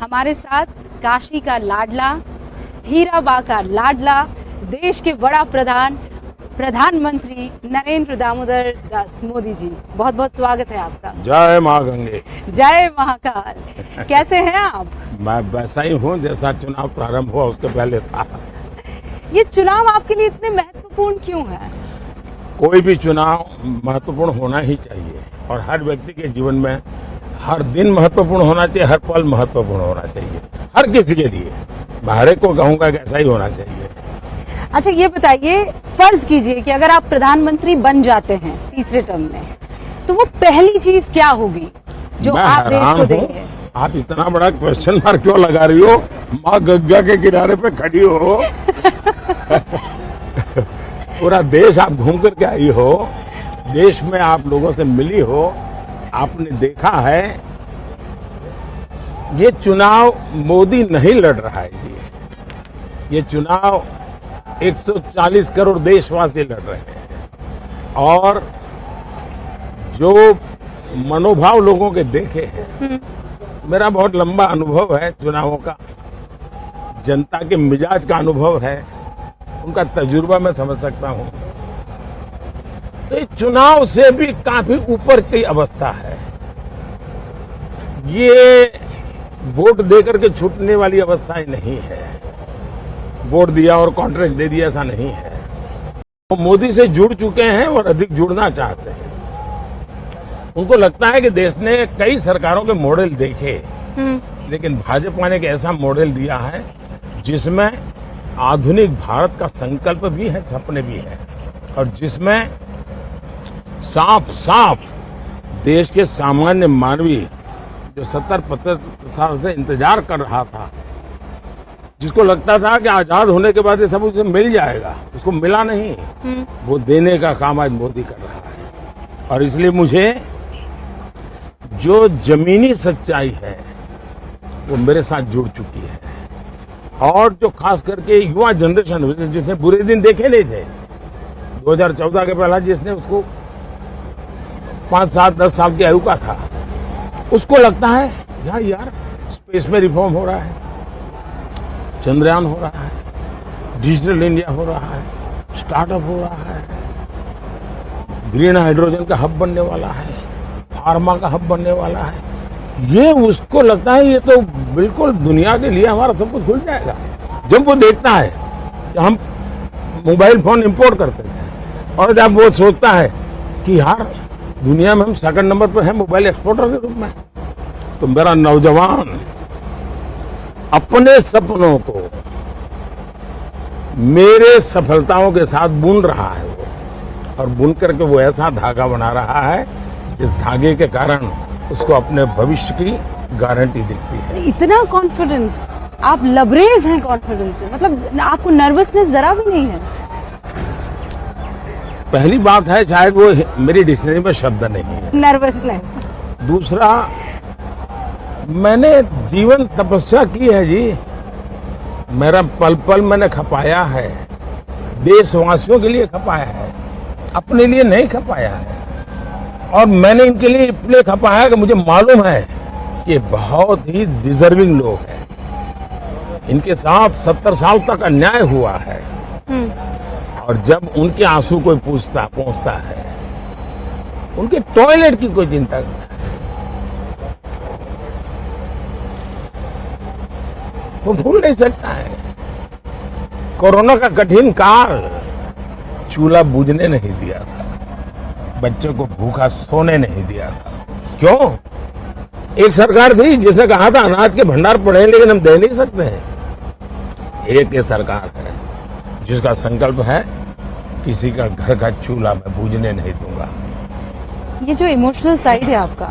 हमारे साथ काशी का लाडला, हीराबा का लाडला, देश के बड़ा प्रधानमंत्री नरेंद्र दामोदर दास मोदी जी। बहुत बहुत स्वागत है आपका। जय माँ गंगे। जय महाकाल। कैसे हैं आप? मैं वैसा ही हूँ जैसा चुनाव प्रारंभ हुआ उसके पहले था। ये चुनाव आपके लिए इतने महत्वपूर्ण क्यों है? कोई भी चुनाव महत्वपूर्ण होना ही चाहिए और हर व्यक्ति के जीवन में हर दिन महत्वपूर्ण होना चाहिए, हर पल महत्वपूर्ण होना चाहिए, हर किसी के लिए। मैं हर एक को कहूँगा कि ऐसा ही होना चाहिए। अच्छा, ये बताइए, फर्ज कीजिए कि अगर आप प्रधानमंत्री बन जाते हैं तीसरे टर्म में, तो वो पहली चीज क्या होगी जो आप देश को देंगे? आप इतना बड़ा क्वेश्चन मार्क क्यों लगा रही हो? माँ गंगा के किनारे पे खड़ी हो पूरा देश आप घूम करके आई हो, देश में आप लोगों से मिली हो, आपने देखा है ये चुनाव मोदी नहीं लड़ रहा है जी। ये चुनाव 140 करोड़ देशवासी लड़ रहे हैं और जो मनोभाव लोगों के देखे हैं, मेरा बहुत लंबा अनुभव है चुनावों का, जनता के मिजाज का अनुभव है, उनका तजुर्बा मैं समझ सकता हूं। तो ये चुनाव से भी काफी ऊपर की अवस्था है। ये वोट देकर के छूटने वाली अवस्था ही नहीं है। वोट दिया और कॉन्ट्रैक्ट दे दिया, ऐसा नहीं है। वो मोदी से जुड़ चुके हैं और अधिक जुड़ना चाहते हैं। उनको लगता है कि देश ने कई सरकारों के मॉडल देखे, लेकिन भाजपा ने एक ऐसा मॉडल दिया है जिसमें आधुनिक भारत का संकल्प भी है, सपने भी है, और जिसमें साफ साफ देश के सामान्य मानवी जो 70-75 साल से इंतजार कर रहा था, जिसको लगता था कि आजाद होने के बाद ये सब उसे मिल जाएगा, उसको मिला नहीं। वो देने का काम आज मोदी कर रहा है। और इसलिए मुझे जो जमीनी सच्चाई है वो मेरे साथ जुड़ चुकी है, और जो खास करके युवा जनरेशन जिसने बुरे दिन देखे नहीं थे, 2014 के पहला जिसने उसको 5, 7, 10 साल की आयु का था, उसको लगता है यार स्पेस में रिफॉर्म हो रहा है, चंद्रयान हो रहा है, डिजिटल इंडिया हो रहा है, स्टार्टअप हो रहा है, ग्रीन हाइड्रोजन का हब बनने वाला है, फार्मा का हब बनने वाला है। ये उसको लगता है ये तो बिल्कुल दुनिया के लिए हमारा सब कुछ खुल जाएगा। जब वो देखता है कि हम मोबाइल फोन इंपोर्ट करते थे, और जब वो सोचता है कि यार दुनिया में हम सेकंड नंबर पर हैं मोबाइल एक्सपोर्टर के रूप में, तो मेरा नौजवान अपने सपनों को मेरे सफलताओं के साथ बुन रहा है वो, और बुन करके वो ऐसा धागा बना रहा है जिस धागे के कारण उसको अपने भविष्य की गारंटी दिखती है। इतना कॉन्फिडेंस, आप लबरेज हैं कॉन्फिडेंस से, मतलब आपको नर्वसनेस जरा भी नहीं है? पहली बात है शायद वो मेरी डिक्शनरी में शब्द नहीं है, नर्वसनेस। दूसरा, मैंने जीवन तपस्या की है जी। मेरा पल पल मैंने खपाया है, देशवासियों के लिए खपाया है, अपने लिए नहीं खपाया है। और मैंने इनके लिए इसलिए खपाया कि मुझे मालूम है कि बहुत ही डिजर्विंग लोग हैं, इनके साथ 70 साल तक अन्याय हुआ है, और जब उनके आंसू कोई पहुंचता है, उनके टॉयलेट की कोई चिंता नहीं, वो भूल नहीं सकता है। कोरोना का कठिन काल चूल्हा बुझने नहीं दिया था, बच्चे को भूखा सोने नहीं दिया था। क्यों? एक सरकार थी जिसने कहा था अनाज के भंडार पड़े लेकिन हम दे नहीं सकते हैं। एक ये सरकार है जिसका संकल्प है किसी का घर का चूल्हा मैं बुझने नहीं दूंगा। ये जो इमोशनल साइड है आपका,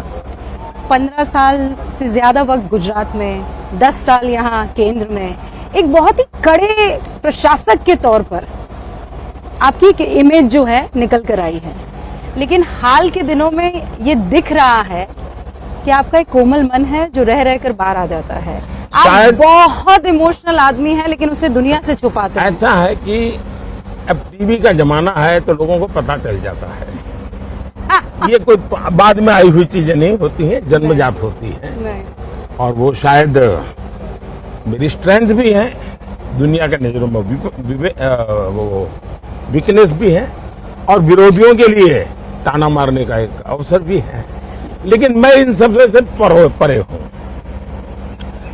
15 साल से ज्यादा वक्त गुजरात में, 10 साल यहाँ केंद्र में, एक बहुत ही कड़े प्रशासक के तौर पर आपकी एक इमेज जो है निकल कर आई है, लेकिन हाल के दिनों में ये दिख रहा है कि आपका एक कोमल मन है जो रह रहकर बाहर आ जाता है। आप बहुत इमोशनल आदमी है, लेकिन उसे दुनिया से छुपाते हैं। ऐसा है कि अब टीवी का जमाना है तो लोगों को पता चल जाता है। ये कोई बाद में आई हुई चीजें नहीं होती है, जन्मजात होती है। और वो शायद मेरी स्ट्रेंथ भी है, दुनिया के नजरों में वो वीकनेस भी है, और विरोधियों के लिए ताना मारने का एक अवसर भी है। लेकिन मैं इन सब से परे हूं।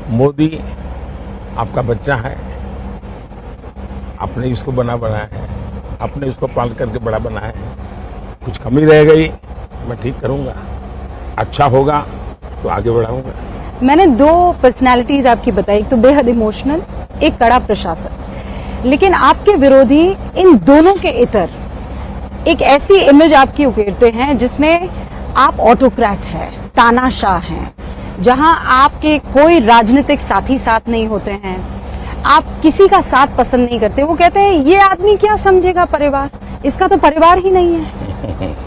मोदी आपका बच्चा है, आपने इसको बनाया है, आपने इसको पाल करके बड़ा बनाया है। कुछ कमी रह गई मैं ठीक करूंगा, अच्छा होगा तो आगे बढ़ाऊंगा। मैंने दो पर्सनालिटीज आपकी बताई, एक तो बेहद इमोशनल, एक कड़ा प्रशासक। लेकिन आपके विरोधी इन दोनों के इतर एक ऐसी इमेज आपकी उकेरते हैं जिसमें आप ऑटोक्रेट हैं, तानाशाह हैं, जहां आपके कोई राजनीतिक साथी साथ नहीं होते हैं, आप किसी का साथ पसंद नहीं करते। वो कहते हैं ये आदमी क्या समझेगा परिवार, इसका तो परिवार ही नहीं है।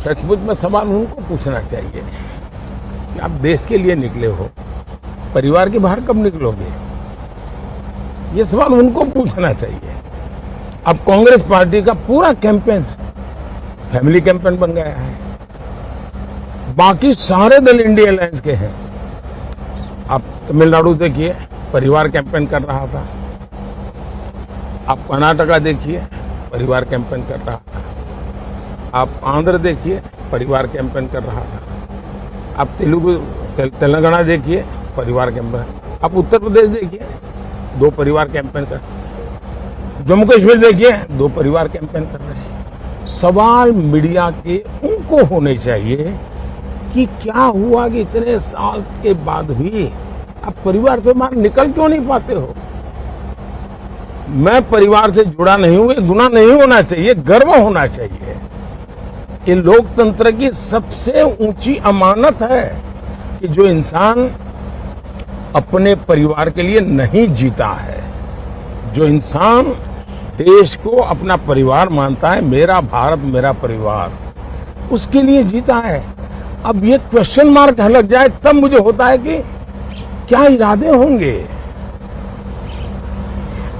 सचमुच में सवाल उनको पूछना चाहिए कि आप देश के लिए निकले हो, परिवार के बाहर कब निकलोगे? ये सवाल उनको पूछना चाहिए। अब कांग्रेस पार्टी का पूरा कैंपेन फैमिली कैंपेन बन गया है। बाकी सारे दल इंडिया अलायंस के हैं। आप तमिलनाडु देखिए, परिवार कैंपेन कर रहा था। आप कर्नाटका देखिए, परिवार कैंपेन कर रहा था। आप आंध्र देखिए, परिवार कैंपेन कर रहा था। आप तेलंगाना देखिए, परिवार कैंपेन। आप उत्तर प्रदेश देखिए, 2 परिवार कैंपेन कर। जम्मू कश्मीर देखिए, 2 परिवार कैंपेन कर रहे हैं। सवाल मीडिया के उनको होने चाहिए कि क्या हुआ कि इतने साल के बाद भी आप परिवार से बाहर निकल क्यों नहीं पाते हो? मैं परिवार से जुड़ा नहीं हूं, ये गुनाह नहीं होना चाहिए, गर्व होना चाहिए। ये लोकतंत्र की सबसे ऊंची अमानत है कि जो इंसान अपने परिवार के लिए नहीं जीता है, जो इंसान देश को अपना परिवार मानता है, मेरा भारत मेरा परिवार, उसके लिए जीता है। अब ये क्वेश्चन मार्क लग जाए तब मुझे होता है कि क्या इरादे होंगे।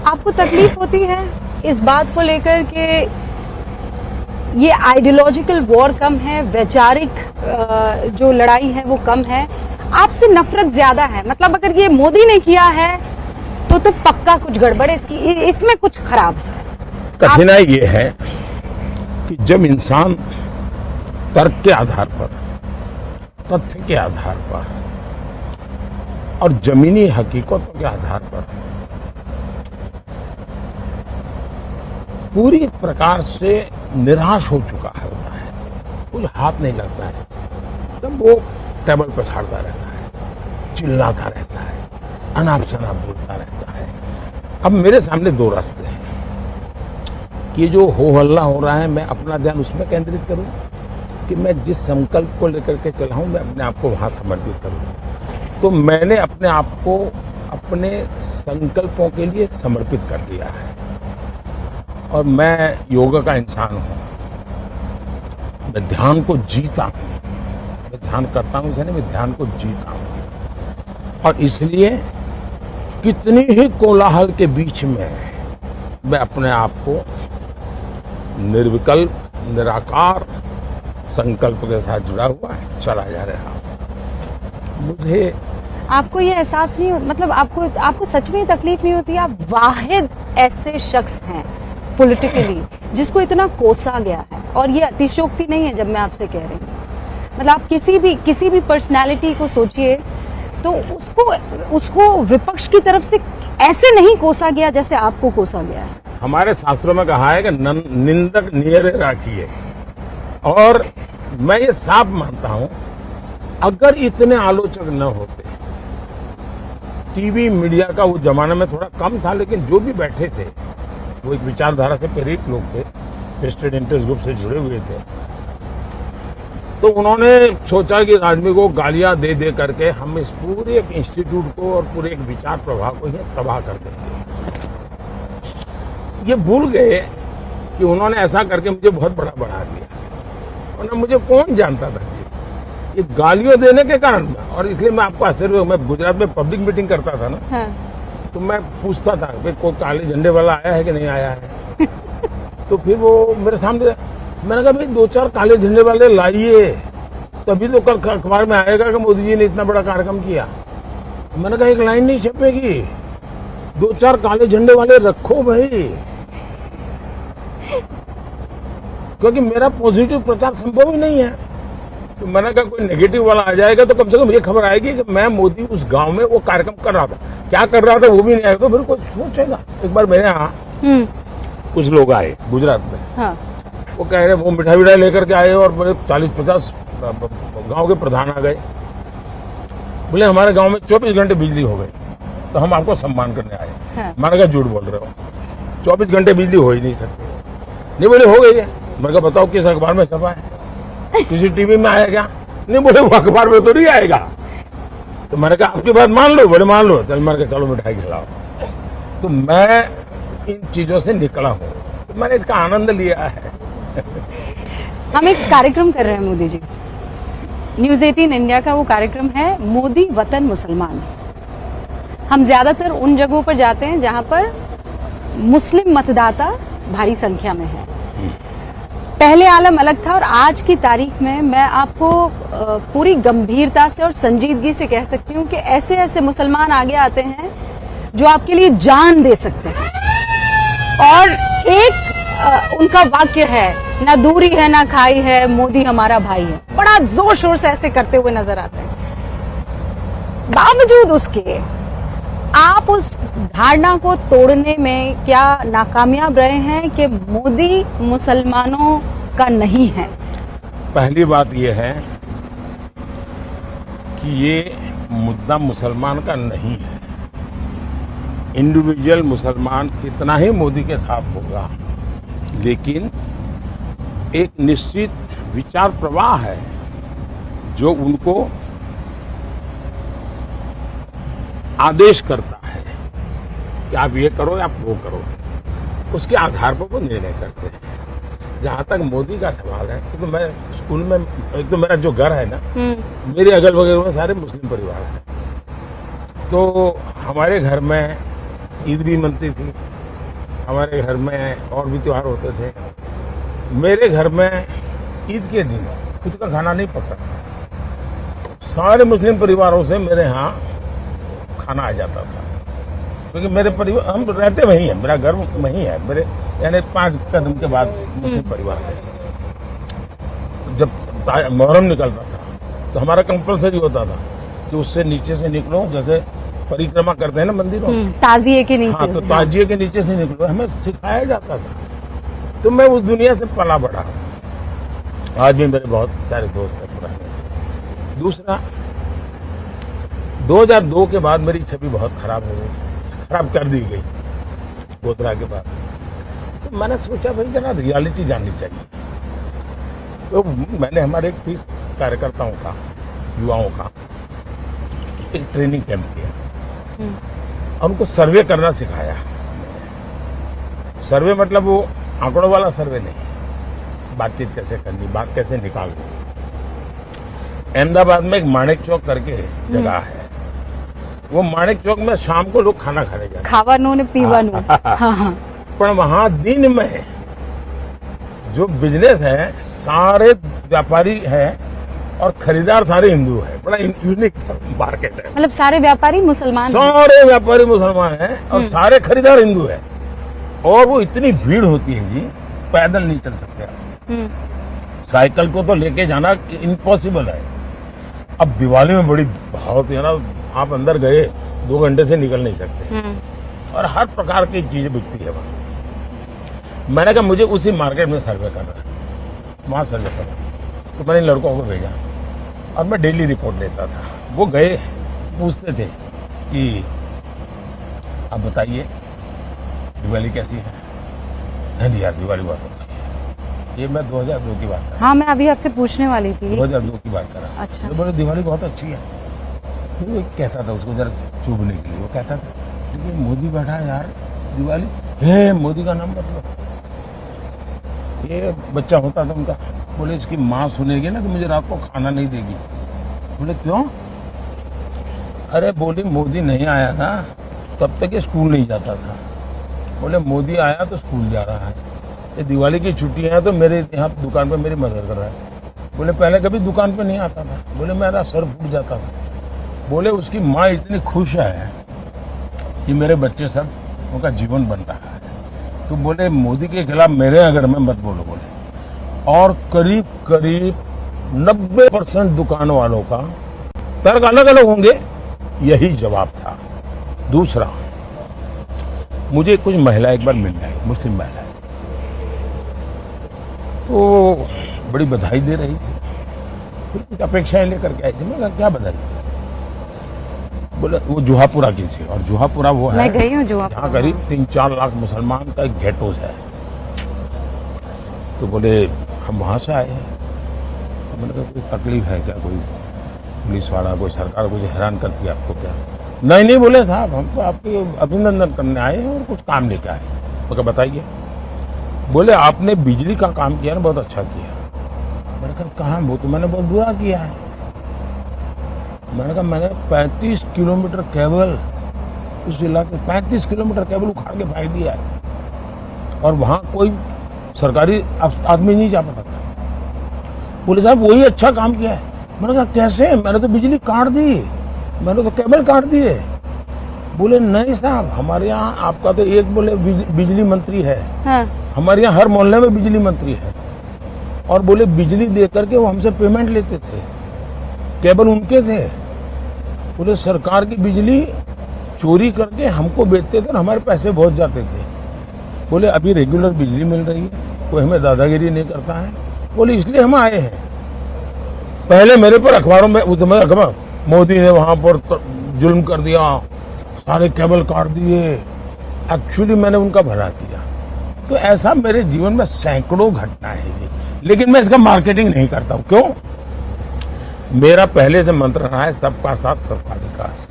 आपको तकलीफ होती है इस बात को लेकर कि ये आइडियोलॉजिकल वॉर कम है, वैचारिक जो लड़ाई है वो कम है, आपसे नफरत ज्यादा है? मतलब अगर ये मोदी ने किया है तो पक्का कुछ गड़बड़ है, इसमें कुछ खराब है। कठिनाई ये है कि जब इंसान तर्क के आधार पर, तथ्य के आधार पर और जमीनी हकीकतों के आधार पर पूरी प्रकार से निराश हो चुका है, होता है, कुछ हाथ नहीं लगता है, तब वो टेबल पर छाड़ता रहता है, चिल्लाता रहता है, अनाप शनाप बोलता रहता है। अब मेरे सामने 2 रास्ते हैं कि जो हो हल्ला हो रहा है मैं अपना ध्यान उसमें केंद्रित करूं कि मैं जिस संकल्प को लेकर के चला हूं मैं अपने आप को वहां समर्पित करूं। तो मैंने अपने आप को अपने संकल्पों के लिए समर्पित कर दिया है और मैं योग का इंसान हूं। मैं ध्यान को जीता हूं, मैं ध्यान करता हूं, इसलिए मैं ध्यान को जीता हूं। और इसलिए कितनी ही कोलाहल के बीच में मैं अपने आप को निर्विकल्प, निराकार संकल्प के साथ जुड़ा हुआ है, चला जा रहा हूं। मुझे आपको ये एहसास नहीं, मतलब आपको सच में तकलीफ नहीं होती? आप वाहिद ऐसे शख्स हैं पॉलिटिकली जिसको इतना कोसा गया है, और ये अतिशयोक्ति नहीं है जब मैं आपसे कह रही हूँ। मतलब आप किसी भी पर्सनालिटी को सोचिए तो उसको विपक्ष की तरफ से ऐसे नहीं कोसा गया जैसे आपको कोसा गया है। हमारे शास्त्रों में कहा है कि निंदक नियर राखिए, और मैं ये साफ मानता हूं अगर इतने आलोचक न होते, टीवी मीडिया का वो जमाना में थोड़ा कम था, लेकिन जो भी बैठे थे वो एक विचारधारा से प्रेरित लोग थे, वेस्टेड इंटरेस्ट ग्रुप से जुड़े हुए थे, तो उन्होंने सोचा कि आदमी को गालियां दे दे करके हम इस पूरे एक इंस्टीट्यूट को और पूरे एक विचार प्रवाह को ही तबाह कर देंगे। ये भूल गए कि उन्होंने ऐसा करके मुझे बहुत बड़ा बना दिया, वरना मुझे कौन जानता था ये गालियों देने के कारण। और इसलिए मैं आपको आश्चर्य हुआ, मैं गुजरात में पब्लिक मीटिंग करता था ना, हाँ। तो मैं पूछता था कि कोई काले झंडे वाला आया है कि नहीं आया है। तो फिर वो मेरे सामने, मैंने कहा भाई 2-4 काले झंडे वाले लाइए, तभी तो कल अखबार में आएगा कि मोदी जी ने इतना बड़ा कार्यक्रम किया। मैंने कहा एक लाइन नहीं छपेगी, 2-4 काले झंडे वाले रखो भाई, क्योंकि मेरा पॉजिटिव प्रचार संभव ही नहीं है। तो मैंने कहा कोई नेगेटिव वाला आ जाएगा तो कम से कम ये खबर आएगी कि मैं मोदी उस गांव में वो कार्यक्रम कर रहा था, क्या कर रहा था वो भी नहीं आएगा, तो फिर कोई सोचेगा। एक बार मेरे यहाँ कुछ लोग आए गुजरात में, हाँ। वो कह रहे वो मिठाई विठाई लेकर के आए और बड़े 40-50 गांव के प्रधान आ गए, बोले हमारे गांव में 24 घंटे बिजली हो गई तो हम आपको सम्मान करने आए। हाँ। मैंने कहा झूठ बोल रहे हो, 24 घंटे बिजली हो ही नहीं सकती। नहीं बोले हो गई है। मैंने कहा बताओ किस अखबार में छपा है, किसी टीवी में आया क्या? नहीं बोले वो अखबार में तो नहीं आएगा। तो मैंने कहा आपकी बात मान लो, बोले मान लो। चल मैंने कहा चलो मिठाई खिलाओ। तो मैं इन चीजों से निकला हूँ, तो मैंने इसका आनंद लिया है। हम एक कार्यक्रम कर रहे हैं मोदी जी, न्यूज 18 इंडिया का वो कार्यक्रम है मोदी वतन मुसलमान। हम ज्यादातर उन जगहों पर जाते हैं जहां पर मुस्लिम मतदाता भारी संख्या में है। पहले आलम अलग था और आज की तारीख में मैं आपको पूरी गंभीरता से और संजीदगी से कह सकती हूं कि ऐसे ऐसे मुसलमान आगे आते हैं जो आपके लिए जान दे सकते हैं। और एक उनका वाक्य है, ना दूरी है ना खाई है, मोदी हमारा भाई है, बड़ा जोर शोर से ऐसे करते हुए नजर आते हैं। बावजूद उसके आप उस धारणा को तोड़ने में क्या नाकामयाब रहे हैं कि मोदी मुसलमानों का नहीं है? पहली बात यह है कि ये मुद्दा मुसलमान का नहीं है। इंडिविजुअल मुसलमान कितना ही मोदी के साथ होगा, लेकिन एक निश्चित विचार प्रवाह है जो उनको आदेश करता है कि आप ये करो या आप वो करो, उसके आधार पर वो निर्णय करते हैं। जहां तक मोदी का सवाल है, तो मैं स्कूल में, एक तो मेरा जो घर है ना, मेरे अगल बगल में सारे मुस्लिम परिवार हैं, तो हमारे घर में ईद भी मनती थी, हमारे घर में और भी त्योहार होते थे। मेरे घर में ईद के दिन खुद का खाना नहीं पकता, सारे मुस्लिम परिवारों से मेरे यहाँ खाना आ जाता था, क्योंकि मेरे परिवार, हम रहते वहीं हैं, मेरा घर वहीं है, मेरे यानी 5 कदम के बाद मुस्लिम परिवार है। जब मुहर्रम निकलता था तो हमारा कंपलसरी होता था कि उससे नीचे से निकलो, जैसे परिक्रमा करते हैं ना मंदिरों, ताजिए के नीचे। हाँ, तो ताजिए के नीचे से निकलो, हमें सिखाया जाता था। तो मैं उस दुनिया से पला बढ़ा। आज भी मेरे बहुत सारे दोस्त हैं पुराने। दूसरा, 2002 के बाद मेरी छवि बहुत खराब हो गई, खराब कर दी गई गोधरा के बाद। तो मैंने सोचा भाई जरा रियलिटी जाननी चाहिए, तो मैंने हमारे 30 कार्यकर्ताओं का, युवाओं का एक ट्रेनिंग कैंप किया और उनको सर्वे करना सिखाया। सर्वे मतलब वो आंकड़ों वाला सर्वे नहीं, बातचीत कैसे करनी, बात कैसे निकालनी। अहमदाबाद में एक माणिक चौक करके जगह है, वो माणिक चौक में शाम को लोग खाना खाने जाते, खावानू ने पीवानू। हाँ। पर वहां दिन में जो बिजनेस है, सारे व्यापारी हैं और खरीदार सारे हिंदू हैं। बड़ा यूनिक मार्केट है, मतलब सारे व्यापारी मुसलमान हैं। सारे व्यापारी मुसलमान हैं और सारे खरीदार हिंदू हैं। और वो इतनी भीड़ होती है जी, पैदल नहीं चल सकते आप। साइकिल को तो लेके जाना इम्पॉसिबल है। अब दिवाली में बड़ी भाव है ना, आप अंदर गए 2 घंटे से निकल नहीं सकते, और हर प्रकार की चीजें बिकती है वहां। मैंने कहा मुझे उसी मार्केट में सर्वे करना है, वहां सर्वे करो। तो मैंने लड़कों को भेजा और मैं डेली रिपोर्ट लेता था। वो गए, पूछते थे कि आप बताइए दिवाली कैसी है। नहीं यार दिवाली बहुत अच्छी है। ये मैं 2002 की बात कर रहा हूँ। हाँ, मैं अभी आपसे पूछने वाली थी। 2002 की बात कर रहा हूँ। अच्छा। तो बोले दिवाली बहुत अच्छी है। फिर वो कहता था उसको जरा चुभने के लिए, वो कहता था क्योंकि मोदी बैठा है यार, दिवाली है मोदी का नाम मतलब। ये बच्चा होता था उनका, बोले इसकी माँ सुनेगी ना तो मुझे रात को खाना नहीं देगी। बोले क्यों? अरे बोली मोदी नहीं आया ना तब तक ये स्कूल नहीं जाता था। बोले मोदी आया तो स्कूल जा रहा है। ये दिवाली की छुट्टियां हैं तो मेरे यहाँ दुकान पे मेरी मदद कर रहा है। बोले पहले कभी दुकान पे नहीं आता था। बोले मेरा सर फूट जाता था। बोले उसकी माँ इतनी खुश है कि मेरे बच्चे सब उनका जीवन बन रहा है। तो बोले मोदी के खिलाफ मेरे अगर में मत बोलो बोले। और करीब करीब 90% दुकान वालों का तर्क अलग अलग होंगे, यही जवाब था। दूसरा, मुझे कुछ महिला एक बार मिल आई, मुस्लिम महिला, तो बड़ी बधाई दे रही थी, फिर कुछ अपेक्षाएं लेकर के आई थी। मैं क्या बधाई? बोले वो जुहापुरा की थी, और जुहापुरा वो है, मैं गई हूँ जुहापुरा, जहाँ करीब 3-4 लाख मुसलमान का एक गेटोज है। तो बोले हम वहां से आए हैं। तो मैंने कहा कोई तकलीफ है क्या, कोई पुलिस वाला, कोई सरकार कुछ हैरान करती है आपको क्या? नहीं नहीं बोले साहब, हम तो आपके अभिनंदन करने आए हैं और कुछ काम लेके आए। तो क्या बताइए? बोले आपने बिजली का काम किया ना, बहुत अच्छा किया। मैंने कहा कहाँ? वो तो मैंने बहुत बुरा किया है। मैंने कहा मैंने 35 किलोमीटर केबल, उस इलाके 35 किलोमीटर केबल उखाड़ के फेंक दिया है, और वहां कोई सरकारी आदमी नहीं जा पाता था। बोले साहब वही अच्छा काम किया है। मैंने कहा कैसे? मैंने तो बिजली काट दी, मैंने तो केबल काट दिए। बोले नहीं साहब, हमारे यहाँ आपका तो एक बोले बिजली मंत्री है, हाँ। हमारे यहाँ हर मोहल्ले में बिजली मंत्री है, और बोले बिजली दे करके वो हमसे पेमेंट लेते थे, केबल उनके थे। बोले सरकार की बिजली चोरी करके हमको बेचते थे और हमारे पैसे बहुत जाते थे। बोले अभी रेगुलर बिजली मिल रही है, कोई हमें दादागिरी नहीं करता है। बोले इसलिए हम आए हैं। पहले मेरे पर अखबारों में अखबार, मोदी ने वहां पर जुल्म कर दिया, सारे केबल काट दिए। एक्चुअली मैंने उनका भला किया। तो ऐसा मेरे जीवन में सैकड़ों घटना है जी, लेकिन मैं इसका मार्केटिंग नहीं करता हूं। क्यों? मेरा पहले से मंत्र रहा है सबका साथ सबका विकास।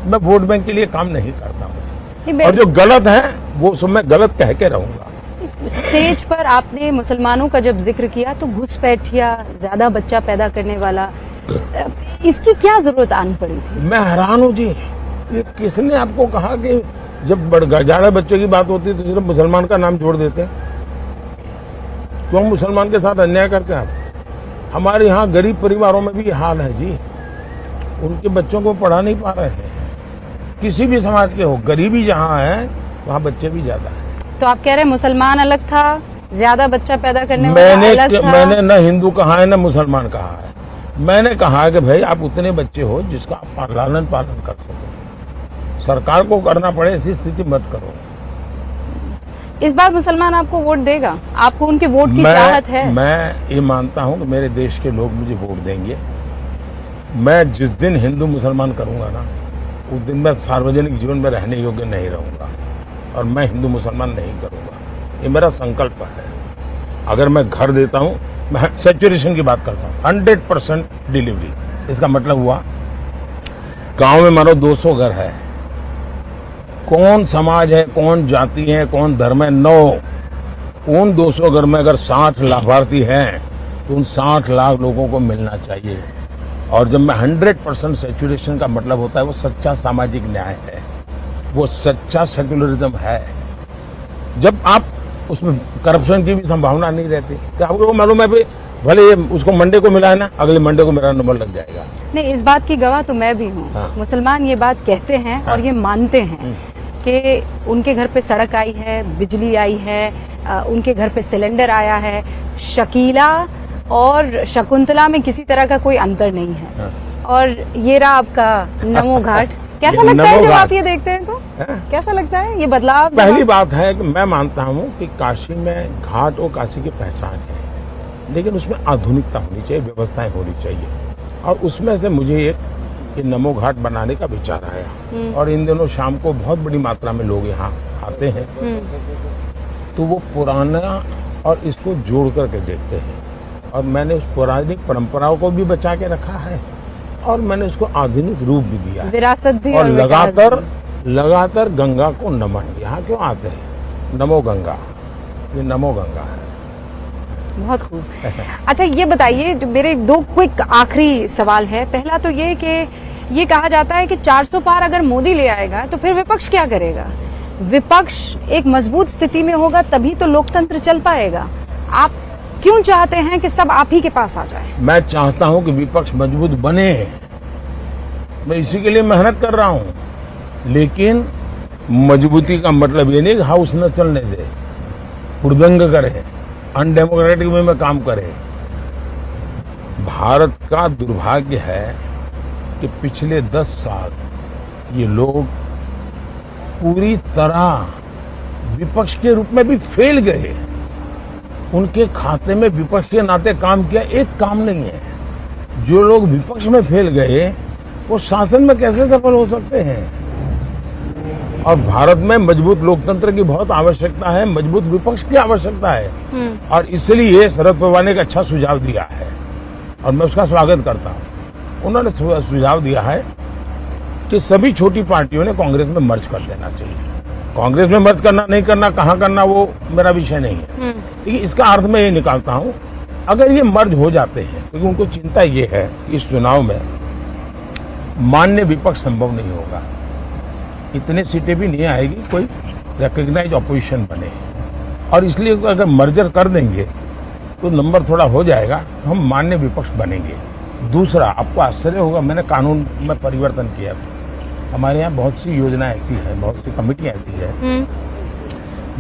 मैं वोट बैंक के लिए काम नहीं करता हूं, और जो गलत है वो सब मैं गलत कह के रहूंगा। स्टेज पर आपने मुसलमानों का जब जिक्र किया तो घुसपैठिया, ज्यादा बच्चा पैदा करने वाला, इसकी क्या जरूरत आन पड़ी थी? मैं हैरान हूं जी, ये किसने आपको कहा कि जब ज्यादा बच्चों की बात होती है तो सिर्फ मुसलमान का नाम जोड़ देते हैं? क्यों मुसलमान के साथ अन्याय करते हैं आप? हमारे यहाँ गरीब परिवारों में भी ये हाल है जी, उनके बच्चों को पढ़ा नहीं पा रहे हैं। किसी भी समाज के हो, गरीबी जहाँ है वहाँ बच्चे भी ज्यादा है। तो आप कह रहे हैं मुसलमान अलग था, ज्यादा बच्चा पैदा करने वाला अलग था? मैंने न हिंदू कहा है न मुसलमान कहा है। मैंने कहा कि भाई आप उतने बच्चे हो जिसका आप लालन पालन कर सको, सरकार को करना पड़े ऐसी स्थिति मत करो। इस बार मुसलमान आपको वोट देगा? आपको उनके वोट की चाहत है? मैं ये मानता हूं कि मेरे देश के लोग मुझे वोट देंगे। मैं जिस दिन हिंदू मुसलमान करूंगा ना, उस दिन मैं सार्वजनिक जीवन में रहने योग्य नहीं रहूंगा, और मैं हिंदू मुसलमान नहीं करूंगा। ये मेरा संकल्प है। अगर मैं घर देता हूं, मैं सैचुरेशन की बात करता हूं, 100% डिलीवरी। इसका मतलब हुआ गांव में मानो 200 घर है, कौन समाज है, कौन जाति है, कौन धर्म है, 9, उन 200 घर में अगर 60 लाभार्थी हैं तो उन 60 लाख लोगों को मिलना चाहिए। और जब मैं 100% सैचुरेशन का मतलब होता है वो सच्चा सामाजिक न्याय है, वो सच्चा सेक्युलरिज्म है। जब आप उसमें करप्शन की भी संभावना नहीं रहती, तो आपको मालूम है भाई भले ये उसको मंडे को मिला है ना, अगले मंडे को मेरा नंबर लग जाएगा। नहीं, इस बात की गवाह तो मैं भी हूँ। हाँ। मुसलमान ये बात कहते हैं और ये मानते हैं कि उनके घर पे सड़क आई है, बिजली आई है, उनके घर पे सिलेंडर आया है। शकीला और शकुंतला में किसी तरह का कोई अंतर नहीं है। हाँ। और ये रहा आपका नमो घाट। कैसा लगता है जब आप ये देखते हैं तो? कैसा लगता है ये बदलाव? पहली बात है कि मैं मानता हूँ कि काशी में घाट और काशी की पहचान है, लेकिन उसमें आधुनिकता होनी चाहिए, व्यवस्थाएं होनी चाहिए। और उसमें से मुझे एक ये नमो घाट बनाने का विचार आया, और इन दिनों शाम को बहुत बड़ी मात्रा में लोग यहाँ आते हैं, तो वो पुराना और इसको जोड़ करके देखते हैं। और मैंने उस पौराणिक परंपराओं को भी बचा के रखा है, और मैंने उसको आधुनिक रूप भी दिया है, विरासत भी। और लगातार गंगा को नमन। यहाँ क्यों आते हैं? नमो गंगा, ये नमो गंगा है। बहुत खूब। अच्छा ये बताइए, जो मेरे 2 क्विक आखिरी सवाल है। पहला तो ये कि ये कहा जाता है कि 400 पार अगर मोदी ले आएगा तो फिर विपक्ष क्या करेगा? विपक्ष एक मजबूत स्थिति में होगा तभी तो लोकतंत्र चल पाएगा। आप क्यों चाहते हैं कि सब आप ही के पास आ जाए? मैं चाहता हूं कि विपक्ष मजबूत बने, मैं इसी के लिए मेहनत कर रहा हूं। लेकिन मजबूती का मतलब ये नहीं कि हाउस न चलने दे, हुड़दंग करे, अनडेमोक्रेटिक वे में काम करे। भारत का दुर्भाग्य है कि पिछले 10 साल ये लोग पूरी तरह विपक्ष के रूप में भी फेल गए। उनके खाते में विपक्ष के नाते काम किया एक काम नहीं है। जो लोग विपक्ष में फेल गए वो शासन में कैसे सफल हो सकते हैं? और भारत में मजबूत लोकतंत्र की बहुत आवश्यकता है, मजबूत विपक्ष की आवश्यकता है। और इसलिए शरद पवार ने एक अच्छा सुझाव दिया है और मैं उसका स्वागत करता हूं। उन्होंने सुझाव दिया है कि सभी छोटी पार्टियों ने कांग्रेस में मर्ज कर देना चाहिए। कांग्रेस में मर्ज करना नहीं करना, कहां करना, वो मेरा विषय नहीं है। लेकिन इसका अर्थ मैं ये निकालता हूं, अगर ये मर्ज हो जाते हैं, क्योंकि उनको चिंता ये है कि इस चुनाव में मान्य विपक्ष संभव नहीं होगा, इतने सीटें भी नहीं आएगी, कोई रिकॉग्नाइज ऑपोजिशन बने। और इसलिए अगर मर्जर कर देंगे तो नंबर थोड़ा हो जाएगा, तो हम मान्य विपक्ष बनेंगे। दूसरा, आपको आश्चर्य होगा, मैंने कानून में परिवर्तन किया। हमारे यहाँ बहुत सी योजना ऐसी है, बहुत सी कमेटियां ऐसी है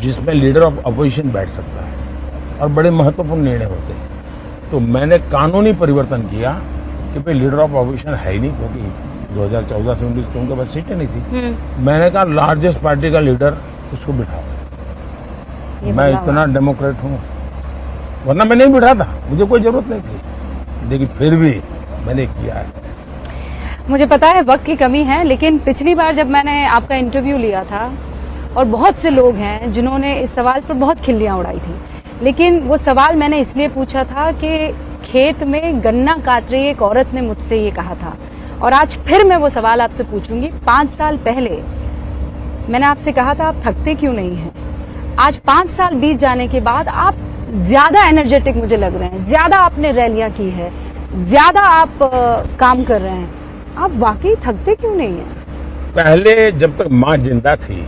जिसमें लीडर ऑफ अपोजिशन बैठ सकता है और बड़े महत्वपूर्ण निर्णय होते हैं। तो मैंने कानूनी परिवर्तन किया कि भाई लीडर ऑफ अपोजिशन है ही नहीं, क्योंकि 2014 से 19 तो उनके पास सीटें नहीं थी। मैंने कहा लार्जेस्ट पार्टी का लीडर उसको बिठाओ। मैं इतना डेमोक्रेट हूँ, वरना मैं नहीं बिठाता, मुझे कोई जरूरत नहीं थी, लेकिन फिर भी मैंने किया है। मुझे पता है वक्त की कमी है, लेकिन पिछली बार जब मैंने आपका इंटरव्यू लिया था और बहुत से लोग हैं जिन्होंने इस सवाल पर बहुत खिल्लियां उड़ाई थी, लेकिन वो सवाल मैंने इसलिए पूछा था कि खेत में गन्ना काट रही एक औरत ने मुझसे ये कहा था। और आज फिर मैं वो सवाल आपसे पूछूंगी। 5 साल पहले मैंने आपसे कहा था आप थकते क्यों नहीं हैं। आज 5 साल बीत जाने के बाद आप ज्यादा एनर्जेटिक मुझे लग रहे हैं, ज्यादा आपने रैलियां की है, ज्यादा आप काम कर रहे हैं। आप वाकई थकते क्यों नहीं हैं? पहले जब तक माँ जिंदा थी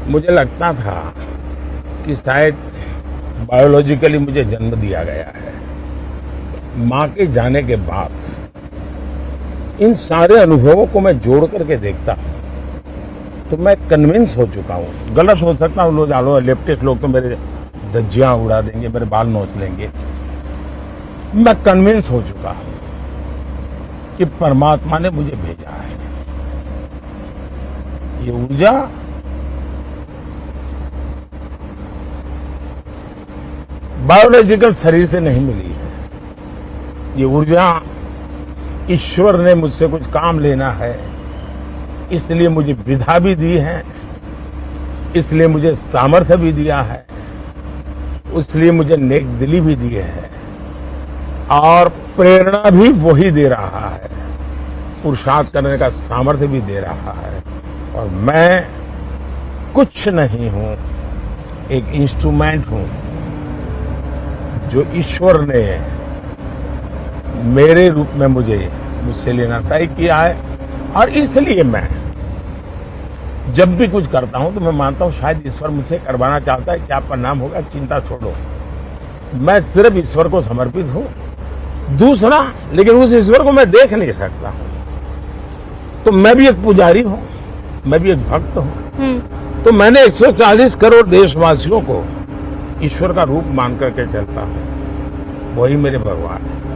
मुझे लगता था कि शायद बायोलॉजिकली मुझे जन्म दिया गया है। माँ के जाने के बाद इन सारे अनुभवों को मैं जोड़ करके देखता हूँ तो मैं कन्विंस हो चुका हूँ। गलत हो सकता हूँ, लोग लेफ्टिस्ट लोग तो मेरे धज्जियां उड़ा देंगे, मेरे बाल नोच लेंगे। मैं कन्विंस हो चुका हूँ कि परमात्मा ने मुझे भेजा है। ये ऊर्जा बायोलॉजिकल शरीर से नहीं मिली है। ये ऊर्जा ईश्वर ने मुझसे कुछ काम लेना है, इसलिए मुझे विधा भी दी है, इसलिए मुझे सामर्थ्य भी दिया है, इसलिए मुझे नेक दिली भी दी है और प्रेरणा भी वही दे रहा है, पुरुषार्थ करने का सामर्थ्य भी दे रहा है। और मैं कुछ नहीं हूं, एक इंस्ट्रूमेंट हूं जो ईश्वर ने मेरे रूप में मुझसे लेना तय किया है। और इसलिए मैं जब भी कुछ करता हूं तो मैं मानता हूं शायद ईश्वर मुझसे करवाना चाहता है। क्या परिणाम होगा चिंता छोड़ो, मैं सिर्फ ईश्वर को समर्पित हूं। दूसरा, लेकिन उस ईश्वर को मैं देख नहीं सकता हूं, तो मैं भी एक पुजारी हूं, मैं भी एक भक्त हूं। तो मैंने 140 करोड़ देशवासियों को ईश्वर का रूप मान करके चलता हूं, वही मेरे भगवान है।